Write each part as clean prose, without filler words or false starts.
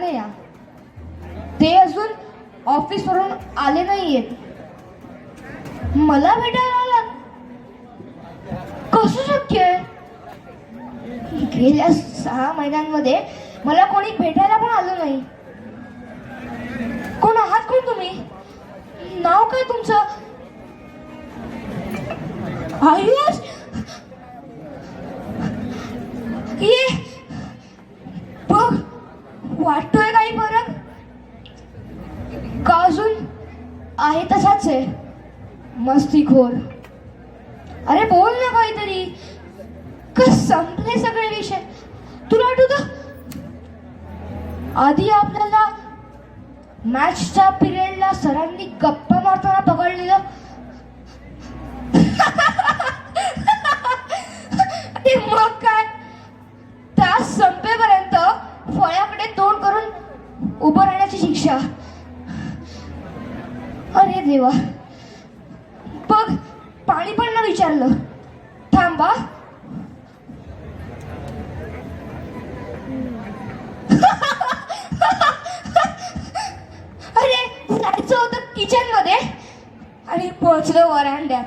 या. ते अजून ऑफिसवरून आले नाहीयेत. मला भेटायला आलात? कसं शक्य आहे? गेल्या 6 महिन्यांमध्ये मला कोणी भेटायला पण आलं नाही. कोण आहात? कोण तुम्ही? नाव काय तुमचं? आयुष, ये बघ, वाटतोय काही फरक का? अजून आहे तसाच आहे, मस्तीखोर. अरे बोल ना काहीतरी. का संपले सगळे विषय? तुला आठवतं आधी आपल्याला मॅचच्या पिरियडला सरांनी गप्पा मारताना पकडलेलं? ते मग काय, तास संपेपर्यंत फळ्याकडे तोंड करून उभं राहण्याची शिक्षा. अरे देवा, बघ पाणी पण न विचारलं. थांबा, अरे जायचं होतं किचन मध्ये आणि पोहोचलो वरांड्यात.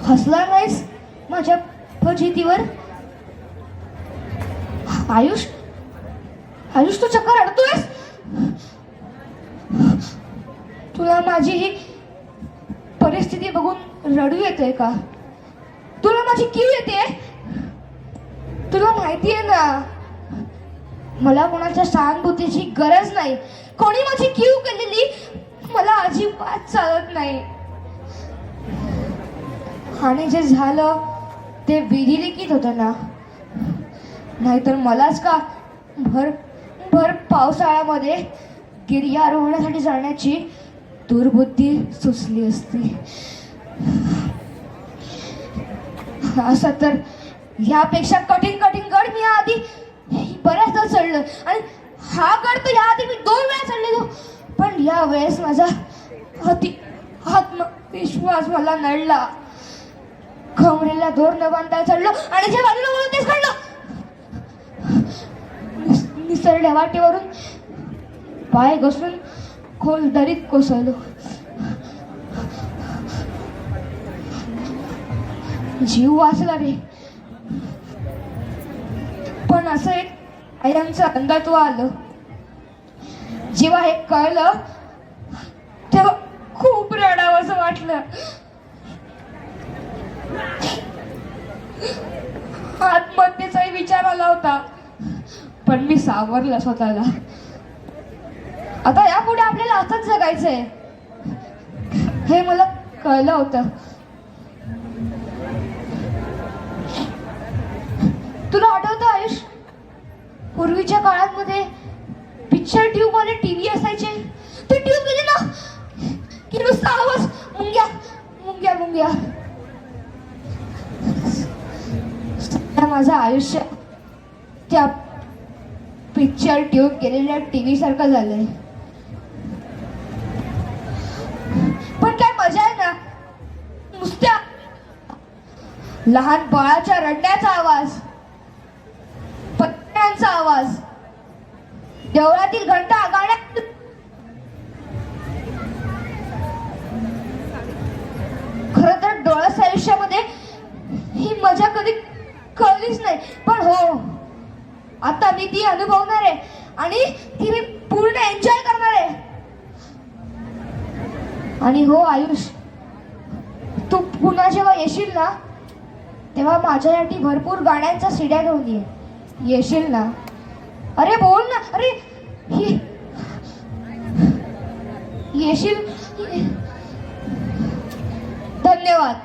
हसला नाहीस माझ्या फजितीवर? आयुष, आयुष तू चक्कर अडतोयस? तुला माझी ही परिस्थिती बघून रडू येते का? तुला माझी कीव येते? तुला माहितीये ना, मला कोणाच्या सहानुभूतीची गरज नाही. कोणी माझी कीव केलेली मला अजिबात चालत नाही. आणि जे झालं ते विधिलिखित होतं ना, नाहीतर मलाच का भर पावसाळ्यामध्ये गिर्यारोहणासाठी जाण्याची दुर्बुद्धी सुचली असती. असं तर ह्यापेक्षा कठीण गड मी आधी बऱ्याचदा चढलं, आणि हा गड तर याआधी मी 2 वेळा चढलेलो. पण या वेळेस माझा आत्मविश्वास मला नडला. कमरेला दोर न बांधता चढलो आणि जे बाजूला बोलत तेच घडलं. निसरड्या वाटेवरून पाय घसरून खोल दरीत कोसळलो. जीव वाचला रे. पण असं एक आयांचं अंधात्व आलं. जेव्हा हे कळलं तेव्हा खूप रडावंसं वाटलं. आत्महत्येचाही विचार आला होता, पण मी सावरलं स्वतःला. आता यापुढे आपल्याला असंच जगायचंय हे मला कळलं होतं. तुला आठवतं आयुष, पूर्वीच्या काळांमध्ये पिक्चर ट्यूब वाले टीव्ही असायचे. ते ट्यूब गेले ना की नुसता आवाज, मुंग्या मुंग्या मुंग्या. माझं आयुष्य त्या पिक्चर ट्यूब गेलेल्या टीव्ही सारखं झालंय. पण काय मजा आहे ना, नुसत्या लहान बाळाच्या रडण्याचा आवाज, पत्र्यांचा आवाज, देवळातील घंटा गाण्यात. खर तर डोळस आयुष्यामध्ये ही मजा कधी कळलीच नाही. पण हो, आता मी ती अनुभवणार आहे आणि ती मी पूर्ण एन्जॉय करणार आहे. आणि हो आयुष, तू पुन्हा जेव्हा येशील ना, तेव्हा माझ्यासाठी भरपूर गाण्यांच्या सीड्या घेऊन येशील ना? अरे बोल ना. अरे येशील? धन्यवाद.